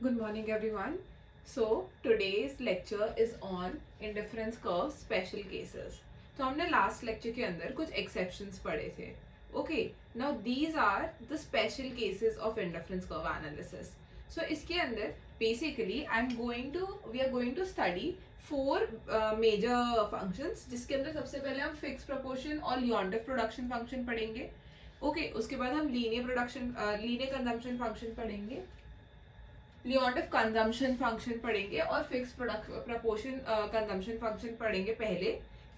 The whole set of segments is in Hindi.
Good morning, everyone. So today's lecture is on indifference curve special cases. तो हमने लास्ट लेक्चर के अंदर कुछ एक्सेप्शंस पढ़े थे. Okay, now these are the special cases of indifference curve analysis. So इसके अंदर basically we are going to study four major functions, जिसके अंदर सबसे पहले हम fixed proportion और Leontief production function पढ़ेंगे. Okay, उसके बाद हम linear consumption function पढ़ेंगे, लियोंटिफ कंजम्पशन फंक्शन पढ़ेंगे और फिक्स प्रपोर्शन कंजम्पशन फंक्शन पढ़ेंगे पहले.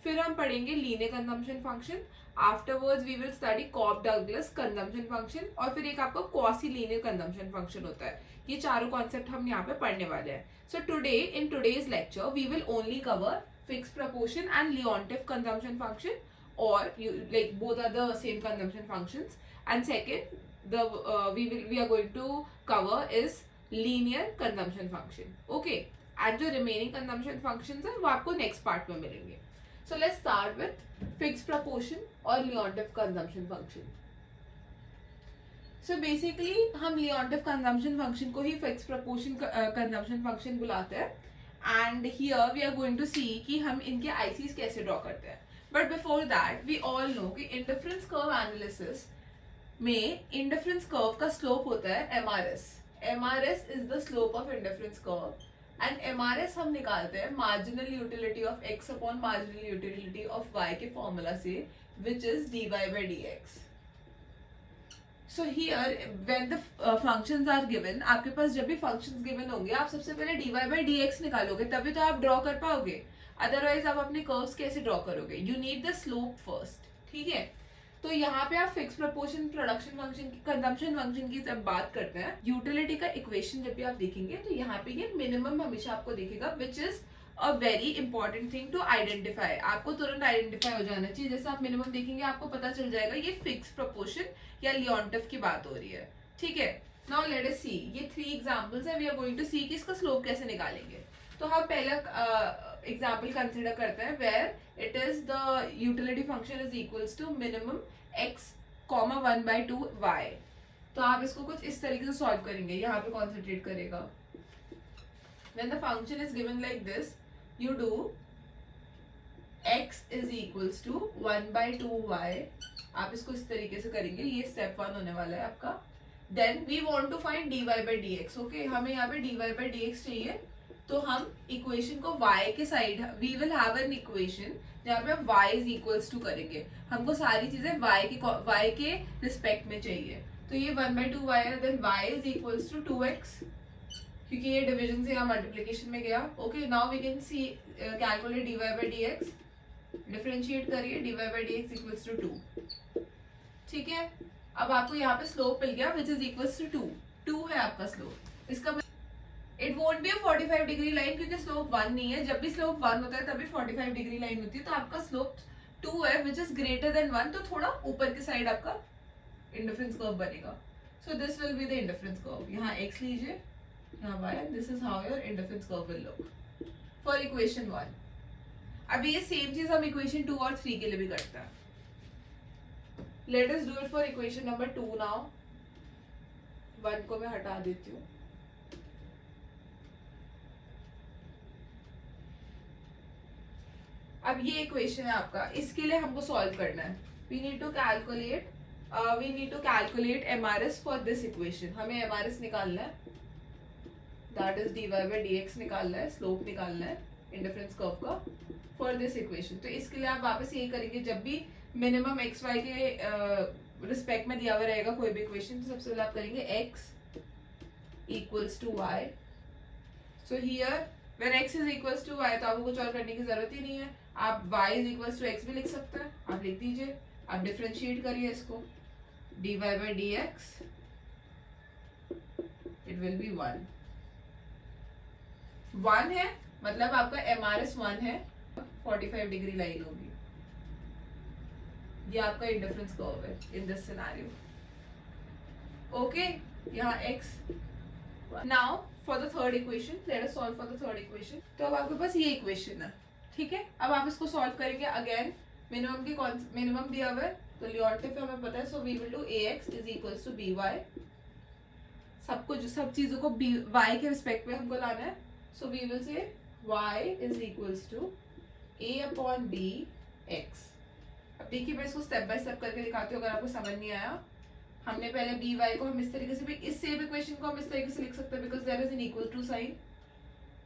फिर हम पढ़ेंगे linear consumption function. Afterwards we will study Cobb Douglas consumption function और फिर एक आपका क्वासी लीनियर कंजम्पशन फंक्शन होता है. ये चारों कॉन्सेप्ट हम यहाँ पे पढ़ने वाले हैं. So today in today's lecture we will only cover fix proportion and Leontief consumption function, और like both are the same consumption functions. And second, we are going to cover is linear consumption function. Okay, and जो रिमेनिंग कंजम्पशन फंक्शंस है वो आपको नेक्स्ट पार्ट में मिलेंगे. So let's start with fix proportion और लियोंटिफ कंजम्पशन फंक्शन. सो बेसिकली हम लियोंटिफ कंजम्पशन फंक्शन को ही फिक्स प्रपोर्शन कंजम्पशन फंक्शन बुलाते हैं. And here we are going to सी कि हम इनके आईसीज कैसे ड्रॉ करते हैं. But before that we all know कि इंडिफरेंस कर्व एनालिसिस में इंडिफरेंस कर्व का स्लोप होता है MRS. MRS is the slope of indifference curve, and MRS हम निकालते हैं marginal utility of x upon marginal utility of y के फॉर्मूला से, which is dy by dx. So here when the functions are given, आपके पास जब भी functions given होंगे आप सबसे पहले dy by dx निकालोगे, तभी तो आप ड्रॉ कर पाओगे. अदरवाइज आप अपने कर्व्स कैसे ड्रॉ करोगे? You need the slope first. ठीक है, तो यहाँ पे आप फिक्स प्रपोर्शन प्रोडक्शन फंक्शन की कंजम्पशन फंक्शन की जब बात करते हैं, यूटिलिटी का इक्वेशन जब भी आप देखेंगे तो यहाँ पे ये मिनिमम हमेशा आपको दिखेगा, which is a very important thing to identify. आपको तुरंत आइडेंटिफाई हो जाना चाहिए. जैसे आप मिनिमम देखेंगे आपको पता चल जाएगा ये फिक्स प्रपोर्शन या लियोंटिफ की बात हो रही है. ठीक है, नाउ लेट अस सी. ये 3 एग्जांपल्स है. वी आर गोइंग टू सी कि इसका स्लोप कैसे निकालेंगे. तो हम पहला एग्जाम्पल कंसिडर करते हैं where it is the utility function is equals to minimum x, 1/2 y. तो आप इसको कुछ इस तरीके से सॉल्व करेंगे. यहाँ पे कॉन्सेंट्रेट करेगा. When the function is given like this, you do x is equals to 1/2 y. आप इसको इस तरीके से करेंगे. ये स्टेप 1 होने वाला है आपका. Then we want to find dy by dx. Okay, हमें यहाँ पे dy by dx चाहिए. तो हम इक्वेशन को y के side, we will have an equation जहाँ पे हम y इज इक्वल्स टू करेंगे. हमको सारी चीजें y के रिस्पेक्ट में चाहिए. तो ये 1/2 y है. Then y is equals to 2x, क्योंकि ये डिवीजन से यहाँ मल्टीप्लिकेशन में गया. Okay, now we can see calculate dy by dx. Differentiate करिए. dy by dx equals to 2. ठीक है, अब आपको यहाँ पे स्लोप मिल गया विच इज इक्वल्स टू 2 है आपका स्लोप. इसका it won't be a 45 degree line, क्योंकि स्लोप 1 नहीं है. जब भी स्लोप 1 होता है तभी 45 डिग्री लाइन होती है. तो आपका स्लोप 2 है विच इज ग्रेटर देन 1, तो थोड़ा ऊपर की साइड आपका इंडिफरेंस कर्व बनेगा. So this will be the indifference curve. यहाँ x लीजिए, यहाँ y. This is how your indifference curve will look for equation 1. अभी ये सेम चीज हम इक्वेशन 2 और 3 के लिए भी करते हैं. Let us do it for equation number 2 now. 1 को मैं हटा देती हूँ. अब ये इक्वेशन है आपका. इसके लिए हमको सॉल्व करना है. We need to calculate MRS for this equation. हमें MRS निकालना है, that is dy by dx निकालना है, स्लोप निकालना है इंडिफरेंस कर्व का फॉर दिस इक्वेशन. तो इसके लिए आप वापस यही करेंगे. जब भी मिनिमम x y के रिस्पेक्ट में दिया हुआ रहेगा कोई भी इक्वेशन, तो सबसे पहले आप करेंगे x equals to y. So here when x is equals to y, तो आपको कुछ और करने की जरूरत ही नहीं है. आप y is equals to x भी लिख सकते हैं. आप लिख दीजिए. आप डिफरेंशिएट करिए इसको. dy by dx it will be 1. 1 है मतलब आपका MRS 1 है. 45 डिग्री लाइन होगी. ये आपका इंडिफरेंस कर्व है इन दिस सिनेरियो. ओके, यहाँ x. Now for the third equation, let us solve for the third equation. तो अब आपके पास ये इक्वेशन है. ठीक है, अब आप इसको सॉल्व करेंगे. अगेन मिनिमम दिया हुआ है, तो लियोंटिफ हमें पता है. So we will do ax is equals to by. सब चीजों को y के रिस्पेक्ट में हमको लाना है. So we will say y is equals to a upon b x. अब देखिए मैं इसको स्टेप बाय स्टेप करके दिखाती हूँ अगर आपको समझ नहीं आया. हमने पहले बी वाई को हम इस तरीके से भी, इस सेम इक्वेशन को हम इस तरीके से लिख सकते हैं because there is an equal to sign.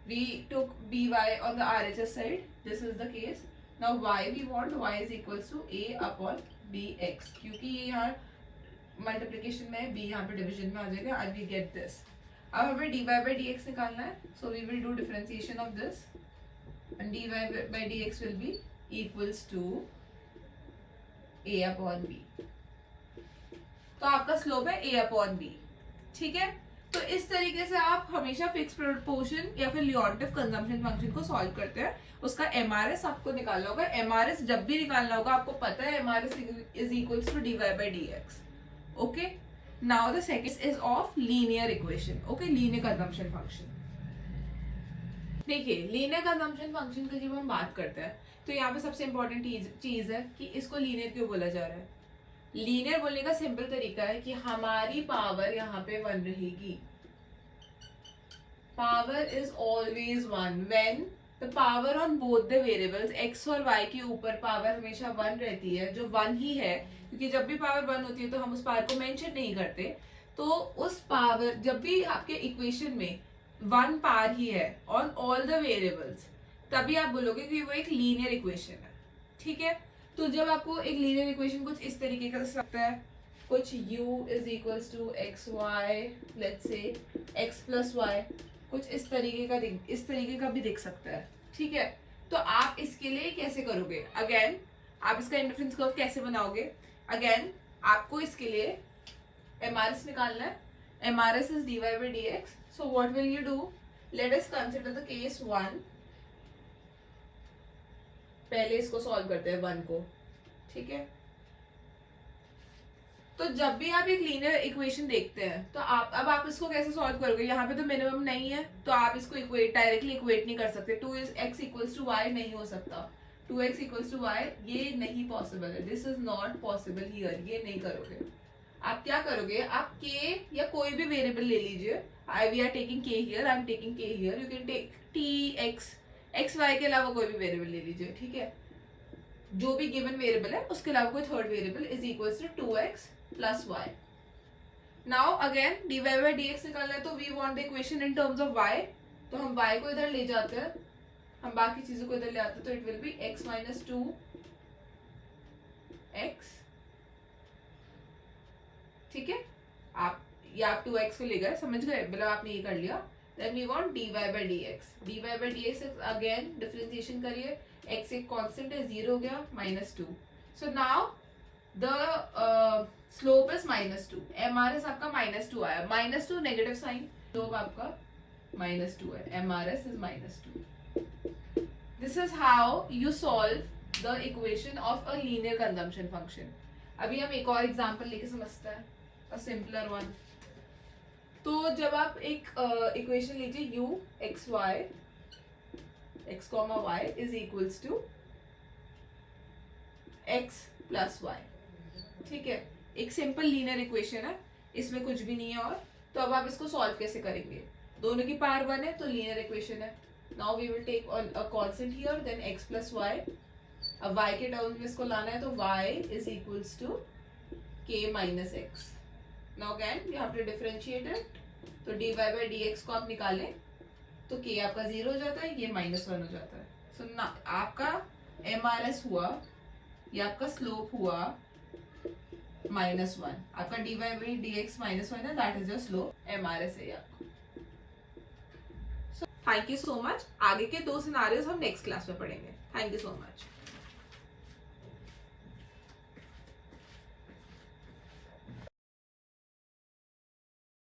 We took B Y on the RHS side. This is the case. Now y we want y is equals to a upon b x. क्योंकि ये यहाँ मल्टीप्लिकेशन में है, b यहाँ पे डिवीजन में आ जाएगा एंड वी गेट दिस. अब हमें dy by dx निकालना है. So we will do differentiation of this and dy by dx will be equals to a upon b. तो आपका स्लोप है a अपॉन b. ठीक है. तो इस तरीके से आप हमेशा फिक्स प्रोपोर्शन या फिर लियोन्टिफ कंजम्पशन फंक्शन को सॉल्व करते हैं. उसका एमआरएस आपको निकालना होगा. एमआरएस जब भी निकालना होगा आपको पता है MRS is equals to dy by dx. Okay. Now the second is of linear equation. Okay, linear consumption function. देखिए लीनियर कंजम्पशन फंक्शन की जब हम बात करते हैं तो यहाँ पे सबसे इंपॉर्टेंट चीज है कि इसको लीनियर क्यों बोला जा रहा है. लीनियर बोलने का सिंपल तरीका है कि हमारी पावर यहाँ पे 1 रहेगी. Power is always 1 when the power on both the variables x और y के ऊपर पावर हमेशा 1 रहती है, जो 1 ही है. क्योंकि जब भी पावर 1 होती है तो हम उस पावर को मेंशन नहीं करते. तो उस पावर जब भी आपके इक्वेशन में 1 पावर ही है ऑन ऑल द वेरिएबल्स, तभी आप बोलोगे कि वो एक लीनियर इक्वेशन है. ठीक है. तो जब आपको एक लीनियर इक्वेशन कुछ इस तरीके का सकता है, कुछ u is equals to X Y, let's say x plus Y, कुछ इस तरीके का भी दिख सकता है. ठीक है. तो आप इसके लिए कैसे करोगे? अगेन आप इसका इंडिफरेंस कर्व कैसे बनाओगे? अगेन आपको इसके लिए एमआरएस निकालना है. MRS is dy by dx. So what will you do? Let us consider the case 1. पहले इसको सॉल्व करते हैं 1 को. ठीक है. तो जब भी आप एक लीनियर इक्वेशन देखते हैं तो आप इसको कैसे सॉल्व करोगे? यहाँ पे तो मिनिमम नहीं है तो आप इसको डायरेक्टली इक्वेट नहीं कर सकते. 2x इक्वल्स टू y नहीं हो सकता. 2x इक्वल्स टू y ये नहीं पॉसिबल है. This is not possible here. ये नहीं करोगे. आप क्या करोगे? आप k या कोई भी वेरिएबल ले लीजिए. We are taking k here, I am taking k here. You can take t x y के अलावा कोई भी वेरिएबल ले लीजिए. ठीक है. जो भी गिवन वेरिएबल है उसके अलावा कोई third variable is equals to 2x plus y. Now again dy by dx निकालना है तो we want the equation in terms of y. तो हम y को इधर ले जाते हैं, हम बाकी चीजों को इधर ले आते हैं. तो it will be x minus 2x. ठीक है. आप 2x को ले गए, समझ गए? मतलब आपने ये कर लिया. Then we want dy by dx. dy by dx is again differentiation करिए. x एक constant है, 0 हो गया, minus 2. So now the slope is minus 2. MRS आपका minus 2 आया. minus 2 negative sign. slope आपका minus 2 है. MRS is minus 2. This is how you solve the equation of a linear consumption function. अभी हम एक और example लेके समझते हैं. A simpler one. तो जब आप एक इक्वेशन लीजिए u x y x comma y is equals to x plus y. ठीक है. एक सिंपल लीनियर इक्वेशन है, इसमें कुछ भी नहीं है. और तो अब आप इसको सॉल्व कैसे करेंगे? दोनों की पावर 1 है तो लीनियर इक्वेशन है. Now we will take a constant here, then x plus y. अब y के टर्म्स में इसको लाना है तो y is equals to k minus x. Now again you have to differentiate it. तो dy by dx को आप निकालें तो k आपका 0 हो जाता है, ये -1 हो जाता है. So ना आपका MRS हुआ, ये आपका स्लोप हुआ -1. आपका dy by dx -1 है, that is your slope. MRS है आपका. So thank you so much. आगे के 2 सिनारियोस हम नेक्स्ट क्लास में पढ़ेंगे. Thank you so much.